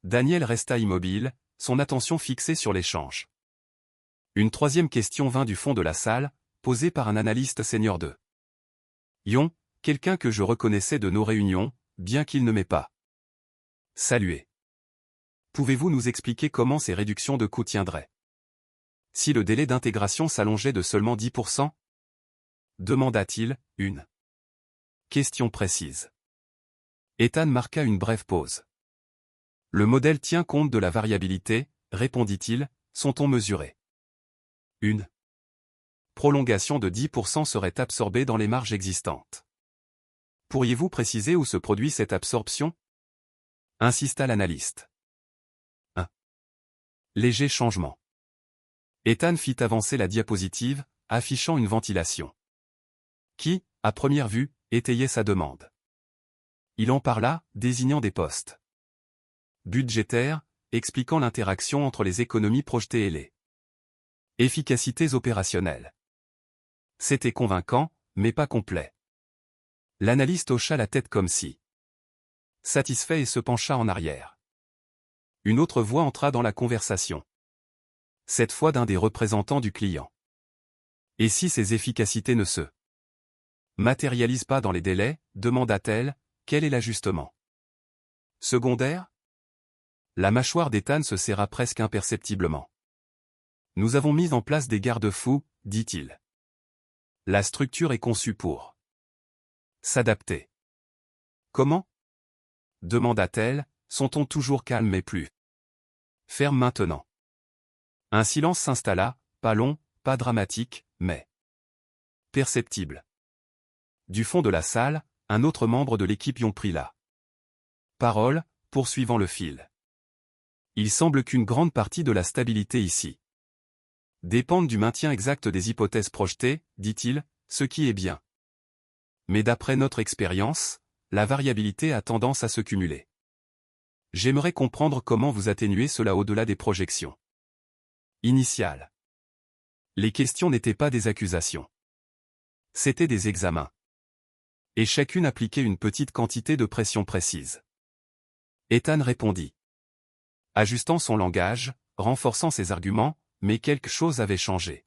Daniel resta immobile, son attention fixée sur l'échange. Une troisième question vint du fond de la salle, posée par un analyste senior de Lyon, quelqu'un que je reconnaissais de nos réunions, bien qu'il ne m'ait pas salué. Pouvez-vous nous expliquer comment ces réductions de coûts tiendraient? Si le délai d'intégration s'allongeait de seulement 10%? Demanda-t-il, une question précise. Ethan marqua une brève pause. Le modèle tient compte de la variabilité, répondit-il, son ton mesuré. Une prolongation de 10% serait absorbée dans les marges existantes. Pourriez-vous préciser où se produit cette absorption? Insista l'analyste. Un léger changement. Ethan fit avancer la diapositive, affichant une ventilation qui, à première vue, étayait sa demande. Il en parla, désignant des postes budgétaires, expliquant l'interaction entre les économies projetées et les efficacités opérationnelles. C'était convaincant, mais pas complet. L'analyste hocha la tête comme si satisfait et se pencha en arrière. Une autre voix entra dans la conversation. Cette fois d'un des représentants du client. Et si ces efficacités ne se matérialisent pas dans les délais, demanda-t-elle, quel est l'ajustement secondaire? La mâchoire d'Ethan se serra presque imperceptiblement. Nous avons mis en place des garde-fous, dit-il. La structure est conçue pour s'adapter. Comment? Demanda-t-elle, son ton toujours calme mais plus ferme maintenant. Un silence s'installa, pas long, pas dramatique, mais perceptible. Du fond de la salle, un autre membre de l'équipe Lyon prit la parole, poursuivant le fil. Il semble qu'une grande partie de la stabilité ici dépende du maintien exact des hypothèses projetées, dit-il, ce qui est bien. Mais d'après notre expérience, la variabilité a tendance à se cumuler. J'aimerais comprendre comment vous atténuez cela au-delà des projections initiales. Les questions n'étaient pas des accusations. C'étaient des examens. Et chacune appliquait une petite quantité de pression précise. Ethan répondit. Ajustant son langage, renforçant ses arguments, mais quelque chose avait changé.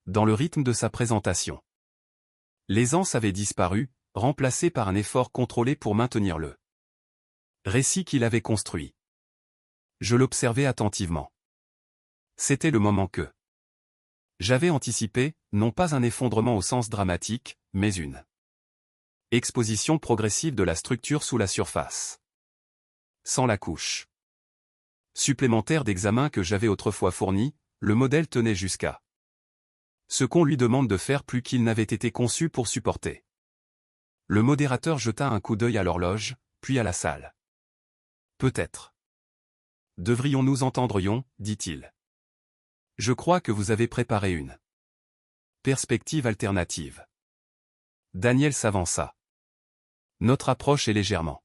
Dans le rythme de sa présentation. L'aisance avait disparu, remplacée par un effort contrôlé pour maintenir le récit qu'il avait construit. Je l'observais attentivement. C'était le moment que j'avais anticipé, non pas un effondrement au sens dramatique, mais une exposition progressive de la structure sous la surface. Sans la couche supplémentaire d'examen que j'avais autrefois fournie, le modèle tenait jusqu'à ce qu'on lui demande de faire plus qu'il n'avait été conçu pour supporter. Le modérateur jeta un coup d'œil à l'horloge, puis à la salle. Peut-être devrions-nous entendrions, dit-il. Je crois que vous avez préparé une perspective alternative. Daniel s'avança. Notre approche est légèrement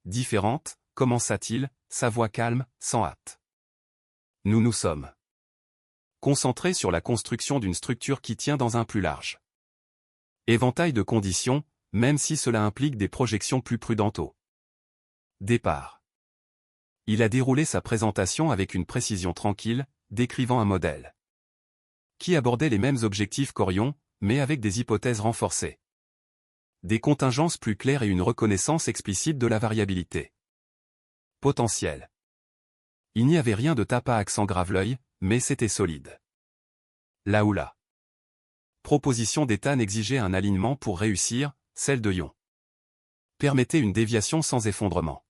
différente, commença-t-il, sa voix calme, sans hâte. Nous nous sommes concentrés sur la construction d'une structure qui tient dans un plus large éventail de conditions, même si cela implique des projections plus prudentes au départ. Il a déroulé sa présentation avec une précision tranquille, décrivant un modèle qui abordait les mêmes objectifs qu'Orion, mais avec des hypothèses renforcées, des contingences plus claires et une reconnaissance explicite de la variabilité potentielle. Il n'y avait rien de tape à accent grave-l'œil, mais c'était solide. Là où la proposition d'Ethan exigeait un alignement pour réussir, celle de Ion permettait une déviation sans effondrement.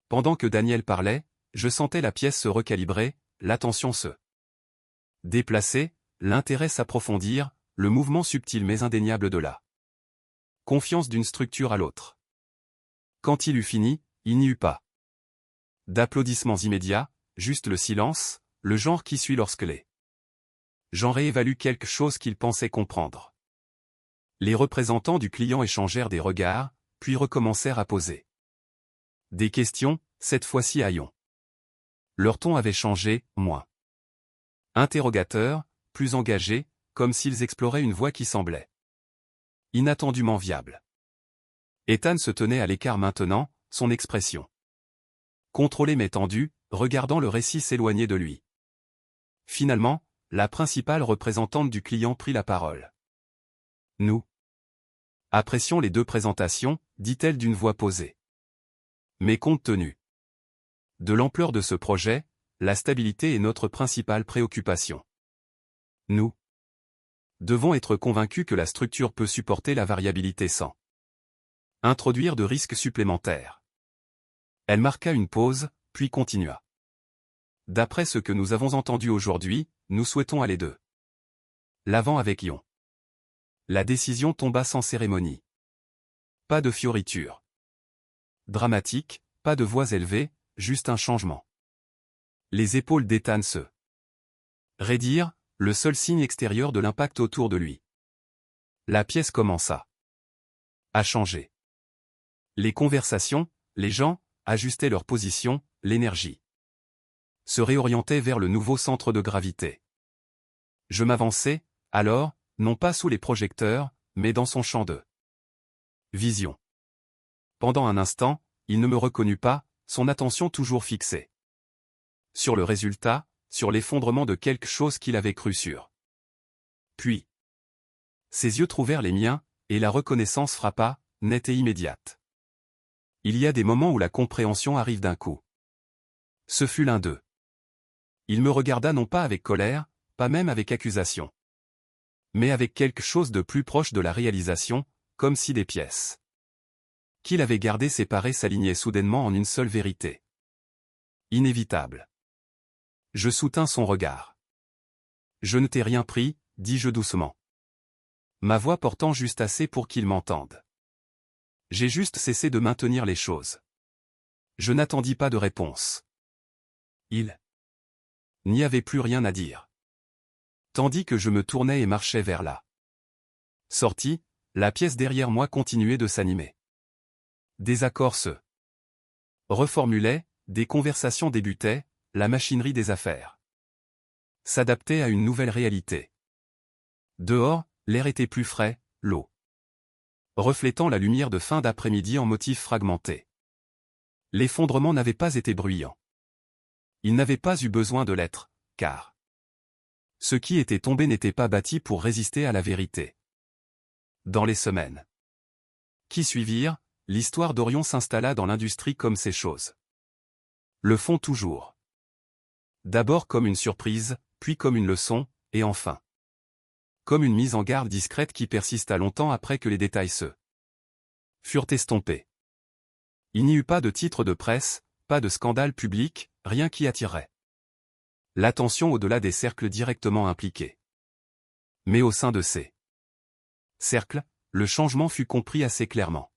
Pendant que Daniel parlait, je sentais la pièce se recalibrer, l'attention se déplacer, l'intérêt s'approfondir, le mouvement subtil mais indéniable de la confiance d'une structure à l'autre. Quand il eut fini, il n'y eut pas d'applaudissements immédiats, juste le silence, le genre qui suit lorsque les gens réévaluent quelque chose qu'ils pensaient comprendre. Les représentants du client échangèrent des regards, puis recommencèrent à poser des questions, cette fois-ci à Ion. Leur ton avait changé, moins interrogateur, plus engagé, comme s'ils exploraient une voie qui semblait inattendument viable. Ethan se tenait à l'écart maintenant, son expression contrôlée mais tendue, regardant le récit s'éloigner de lui. Finalement, la principale représentante du client prit la parole. Nous apprécions les deux présentations, dit-elle d'une voix posée. Mais compte tenu de l'ampleur de ce projet, la stabilité est notre principale préoccupation. Nous devons être convaincus que la structure peut supporter la variabilité sans introduire de risques supplémentaires. Elle marqua une pause, puis continua. D'après ce que nous avons entendu aujourd'hui, nous souhaitons aller de l'avant avec Ion. La décision tomba sans cérémonie. Pas de fioriture dramatique, pas de voix élevée, juste un changement. Les épaules d'Ethan se raidirent, le seul signe extérieur de l'impact autour de lui. La pièce commença à changer. Les conversations, les gens, ajustaient leur position, l'énergie se réorientait vers le nouveau centre de gravité. Je m'avançai, alors, non pas sous les projecteurs, mais dans son champ de vision. Pendant un instant, il ne me reconnut pas, son attention toujours fixée sur le résultat, sur l'effondrement de quelque chose qu'il avait cru sûr. Puis, ses yeux trouvèrent les miens, et la reconnaissance frappa, nette et immédiate. Il y a des moments où la compréhension arrive d'un coup. Ce fut l'un d'eux. Il me regarda non pas avec colère, pas même avec accusation, mais avec quelque chose de plus proche de la réalisation, comme si des pièces qu'il avait gardées séparées s'alignaient soudainement en une seule vérité. Inévitable. Je soutins son regard. Je ne t'ai rien pris, dis-je doucement. Ma voix portant juste assez pour qu'il m'entende. J'ai juste cessé de maintenir les choses. Je n'attendis pas de réponse. Il n'y avait plus rien à dire. Tandis que je me tournais et marchais vers la sortie, la pièce derrière moi continuait de s'animer. Des accords se reformulaient, des conversations débutaient, la machinerie des affaires S'adapter à une nouvelle réalité. Dehors, l'air était plus frais, l'eau reflétant la lumière de fin d'après-midi en motifs fragmentés. L'effondrement n'avait pas été bruyant. Il n'avait pas eu besoin de l'être, car ce qui était tombé n'était pas bâti pour résister à la vérité. Dans les semaines qui suivirent, l'histoire d'Orion s'installa dans l'industrie comme ces choses le font toujours. D'abord comme une surprise, puis comme une leçon, et enfin comme une mise en garde discrète qui persista longtemps après que les détails furent estompés. Il n'y eut pas de titre de presse, pas de scandale public, rien qui attirerait l'attention au-delà des cercles directement impliqués. Mais au sein de ces cercles, le changement fut compris assez clairement.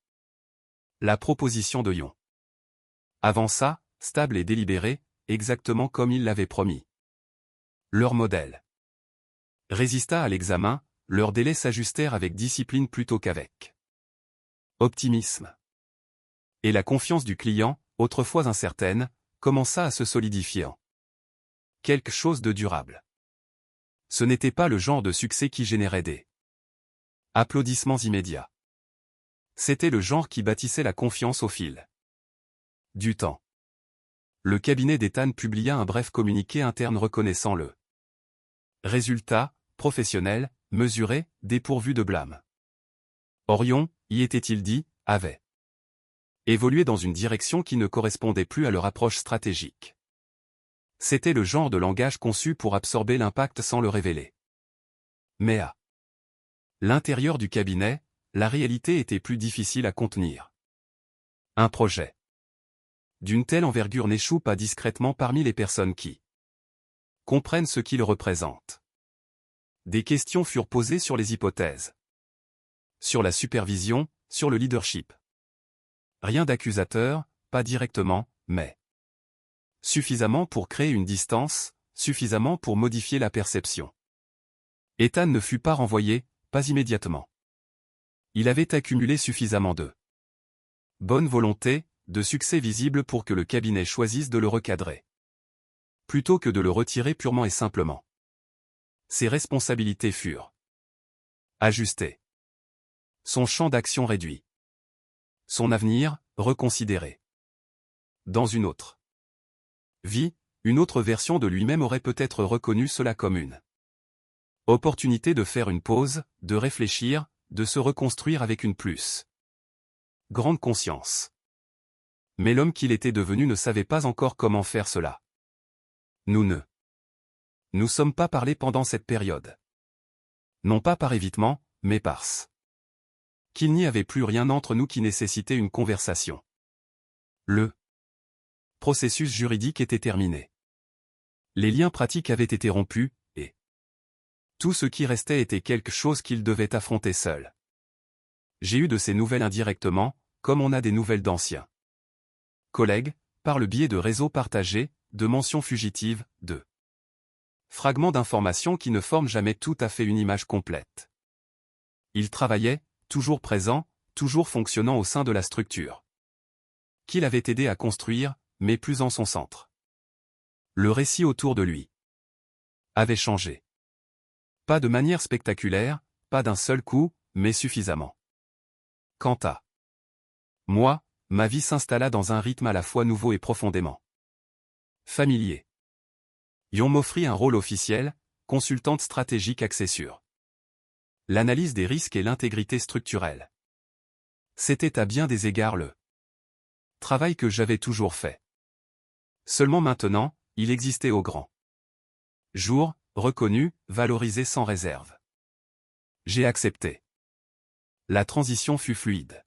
La proposition de Ion avança, stable et délibérée, exactement comme il l'avait promis. Leur modèle résista à l'examen, leurs délais s'ajustèrent avec discipline plutôt qu'avec optimisme. Et la confiance du client, autrefois incertaine, commença à se solidifier en quelque chose de durable. Ce n'était pas le genre de succès qui générait des applaudissements immédiats. C'était le genre qui bâtissait la confiance au fil du temps. Le cabinet d'Ethan publia un bref communiqué interne reconnaissant le résultat, professionnel, mesuré, dépourvu de blâme. Orion, y était-il dit, avait évolué dans une direction qui ne correspondait plus à leur approche stratégique. C'était le genre de langage conçu pour absorber l'impact sans le révéler. Mais à l'intérieur du cabinet, la réalité était plus difficile à contenir. Un projet d'une telle envergure n'échoue pas discrètement parmi les personnes qui comprennent ce qu'il représente. Des questions furent posées sur les hypothèses, sur la supervision, sur le leadership. Rien d'accusateur, pas directement, mais suffisamment pour créer une distance, suffisamment pour modifier la perception. Ethan ne fut pas renvoyé, pas immédiatement. Il avait accumulé suffisamment de bonne volonté, de succès visible pour que le cabinet choisisse de le recadrer, plutôt que de le retirer purement et simplement. Ses responsabilités furent ajustées. Son champ d'action réduit. Son avenir, reconsidéré. Dans une autre vie, une autre version de lui-même aurait peut-être reconnu cela comme une opportunité de faire une pause, de réfléchir, de se reconstruire avec une plus grande conscience. Mais l'homme qu'il était devenu ne savait pas encore comment faire cela. Nous ne nous sommes pas parlé pendant cette période. Non pas par évitement, mais parce qu'il n'y avait plus rien entre nous qui nécessitait une conversation. Le processus juridique était terminé. Les liens pratiques avaient été rompus, et tout ce qui restait était quelque chose qu'il devait affronter seul. J'ai eu de ces nouvelles indirectement, comme on a des nouvelles d'anciens collègues, par le biais de réseaux partagés, de mentions fugitives, de fragments d'informations qui ne forment jamais tout à fait une image complète. Il travaillait, toujours présent, toujours fonctionnant au sein de la structure qu'il avait aidé à construire, mais plus en son centre. Le récit autour de lui avait changé. Pas de manière spectaculaire, pas d'un seul coup, mais suffisamment. Quant à moi, ma vie s'installa dans un rythme à la fois nouveau et profondément familier. Ion m'offrit un rôle officiel, consultante stratégique axée sur l'analyse des risques et l'intégrité structurelle. C'était à bien des égards le travail que j'avais toujours fait. Seulement maintenant, il existait au grand jour, reconnu, valorisé sans réserve. J'ai accepté. La transition fut fluide.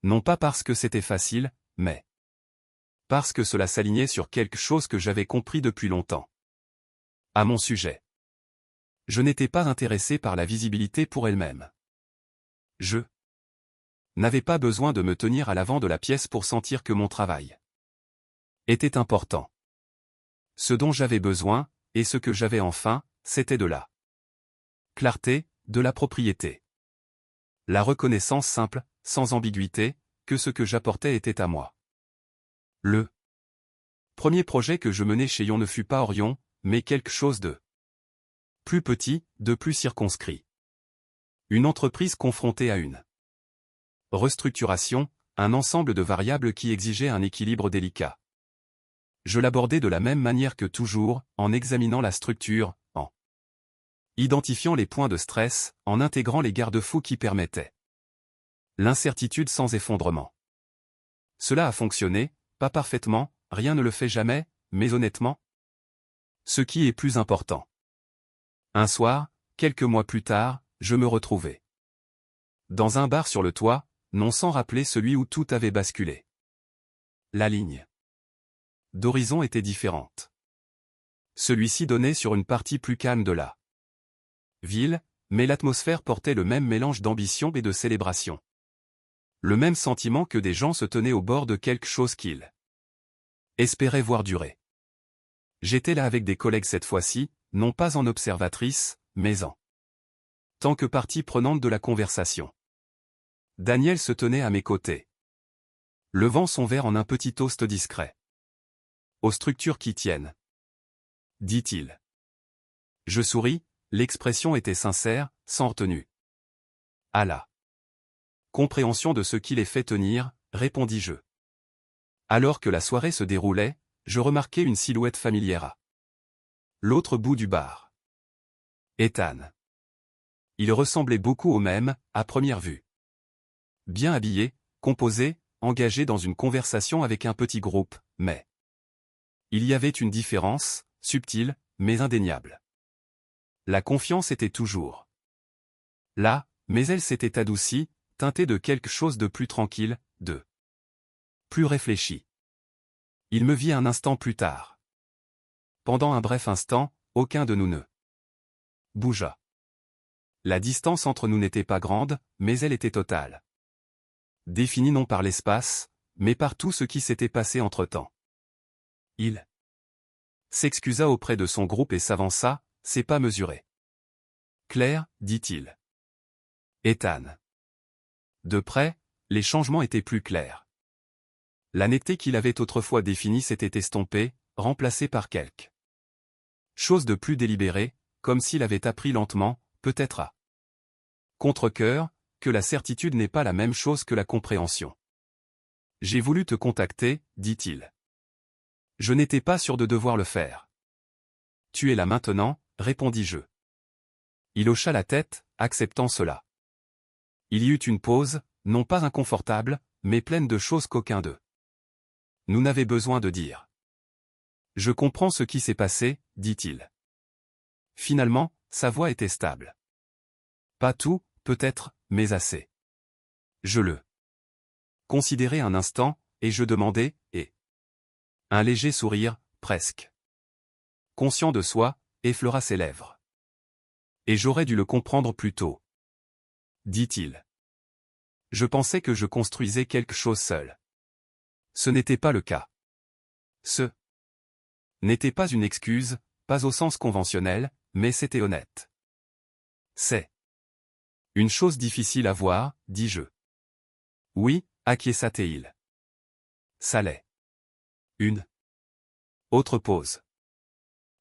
Non pas parce que c'était facile, mais parce que cela s'alignait sur quelque chose que j'avais compris depuis longtemps. À mon sujet. Je n'étais pas intéressé par la visibilité pour elle-même. Je n'avais pas besoin de me tenir à l'avant de la pièce pour sentir que mon travail était important. Ce dont j'avais besoin, et ce que j'avais enfin, c'était de la clarté, de la propriété. La reconnaissance simple, sans ambiguïté, que ce que j'apportais était à moi. Le premier projet que je menai chez Ion ne fut pas Orion, mais quelque chose de plus petit, de plus circonscrit. Une entreprise confrontée à une restructuration, un ensemble de variables qui exigeait un équilibre délicat. Je l'abordais de la même manière que toujours, en examinant la structure, en identifiant les points de stress, en intégrant les garde-fous qui permettaient l'incertitude sans effondrement. Cela a fonctionné, pas parfaitement, rien ne le fait jamais, mais honnêtement. Ce qui est plus important. Un soir, quelques mois plus tard, je me retrouvais dans un bar sur le toit, non sans rappeler celui où tout avait basculé. La ligne d'horizon était différente. Celui-ci donnait sur une partie plus calme de la ville, mais l'atmosphère portait le même mélange d'ambition et de célébration. Le même sentiment que des gens se tenaient au bord de quelque chose qu'ils espéraient voir durer. J'étais là avec des collègues cette fois-ci, non pas en observatrice, mais en tant que partie prenante de la conversation. Daniel se tenait à mes côtés, levant son verre en un petit toast discret. Aux structures qui tiennent, dit-il. Je souris, l'expression était sincère, sans retenue. À la compréhension de ce qui les fait tenir, répondis-je. Alors que la soirée se déroulait, je remarquai une silhouette familière à l'autre bout du bar. Ethan. Il ressemblait beaucoup au même, à première vue. Bien habillé, composé, engagé dans une conversation avec un petit groupe, mais il y avait une différence, subtile, mais indéniable. La confiance était toujours là, mais elle s'était adoucie, teintée de quelque chose de plus tranquille, de plus réfléchi. Il me vit un instant plus tard. Pendant un bref instant, aucun de nous ne bougea. La distance entre nous n'était pas grande, mais elle était totale. Définie non par l'espace, mais par tout ce qui s'était passé entre-temps. Il s'excusa auprès de son groupe et s'avança, c'est pas mesuré. Claire, dit-il. Ethan. De près, les changements étaient plus clairs. La netteté qu'il avait autrefois définie s'était estompée, remplacée par quelque chose de plus délibéré, comme s'il avait appris lentement, peut-être à contre-cœur, que la certitude n'est pas la même chose que la compréhension. J'ai voulu te contacter, dit-il. Je n'étais pas sûr de devoir le faire. Tu es là maintenant, répondis-je. Il hocha la tête, acceptant cela. Il y eut une pause, non pas inconfortable, mais pleine de choses qu'aucun d'eux nous n'avait besoin de dire. Je comprends ce qui s'est passé, dit-il. Finalement, sa voix était stable. Pas tout, peut-être, mais assez. Je le considérai un instant, et je demandai, et un léger sourire, presque conscient de soi, effleura ses lèvres. Et j'aurais dû le comprendre plus tôt, dit-il. Je pensais que je construisais quelque chose seul. Ce n'était pas le cas. Ce n'était pas une excuse, pas au sens conventionnel, mais c'était honnête. C'est une chose difficile à voir, dis-je. Oui, acquiesça Théil. Ça l'est. Une autre pause.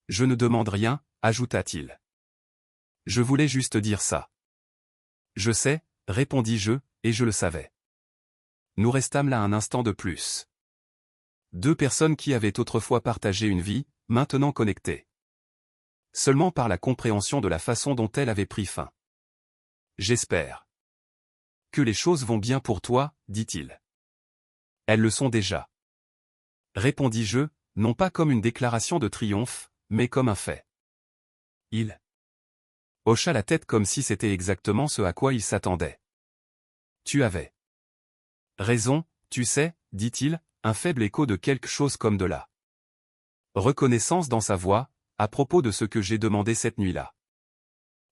Je ne demande rien, ajouta-t-il. Je voulais juste dire ça. Je sais, répondis-je, et je le savais. Nous restâmes là un instant de plus. Deux personnes qui avaient autrefois partagé une vie, maintenant connectées. Seulement par la compréhension de la façon dont elle avait pris fin. J'espère que les choses vont bien pour toi, dit-il. Elles le sont déjà. Répondis-je, non pas comme une déclaration de triomphe, mais comme un fait. Il hocha la tête comme si c'était exactement ce à quoi il s'attendait. Tu avais raison, tu sais, dit-il, un faible écho de quelque chose comme de la reconnaissance dans sa voix, à propos de ce que j'ai demandé cette nuit-là.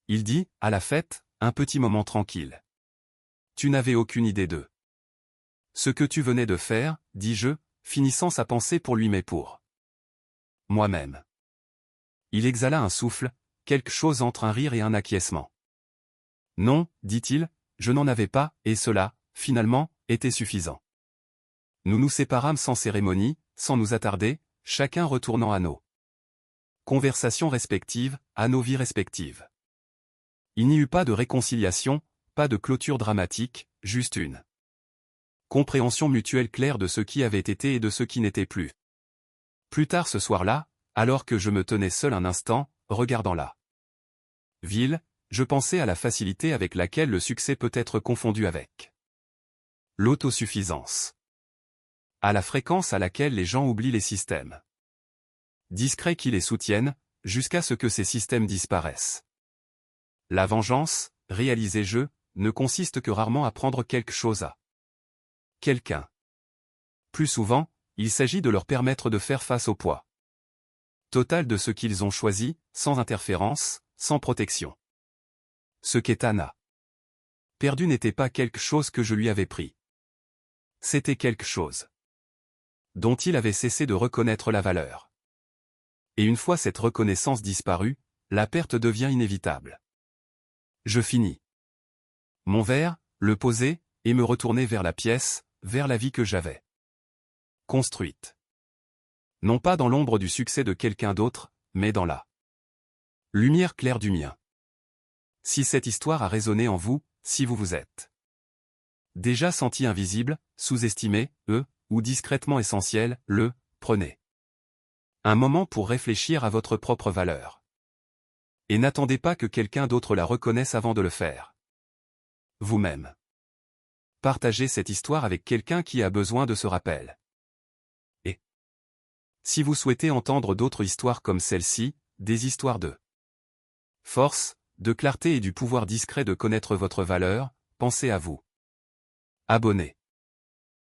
Il dit, à la fête, un petit moment tranquille. Tu n'avais aucune idée de ce que tu venais de faire, dis-je, finissant sa pensée pour lui mais pour moi-même. Il exhala un souffle, quelque chose entre un rire et un acquiescement. Non, dit-il, je n'en avais pas, et cela, finalement, était suffisant. Nous nous séparâmes sans cérémonie, sans nous attarder, chacun retournant à nos conversations respectives, à nos vies respectives. Il n'y eut pas de réconciliation, pas de clôture dramatique, juste une compréhension mutuelle claire de ce qui avait été et de ce qui n'était plus. Plus tard ce soir-là, alors que je me tenais seul un instant, regardant la ville, je pensais à la facilité avec laquelle le succès peut être confondu avec l'autosuffisance. À la fréquence à laquelle les gens oublient les systèmes discrets qui les soutiennent, jusqu'à ce que ces systèmes disparaissent. La vengeance, réalisais-je, ne consiste que rarement à prendre quelque chose à quelqu'un. Plus souvent, il s'agit de leur permettre de faire face au poids total de ce qu'ils ont choisi, sans interférence, sans protection. Ce qu'Ethan perdu n'était pas quelque chose que je lui avais pris. C'était quelque chose dont il avait cessé de reconnaître la valeur. Et une fois cette reconnaissance disparue, la perte devient inévitable. Je finis mon verre, le posai, et me retournai vers la pièce, vers la vie que j'avais construite. Non pas dans l'ombre du succès de quelqu'un d'autre, mais dans la lumière claire du mien. Si cette histoire a résonné en vous, si vous vous êtes déjà senti invisible, sous-estimé, ou discrètement essentiel, prenez un moment pour réfléchir à votre propre valeur. Et n'attendez pas que quelqu'un d'autre la reconnaisse avant de le faire. Vous-même. Partagez cette histoire avec quelqu'un qui a besoin de ce rappel. Et si vous souhaitez entendre d'autres histoires comme celle-ci, des histoires de force, de clarté et du pouvoir discret de connaître votre valeur, pensez à vous abonner.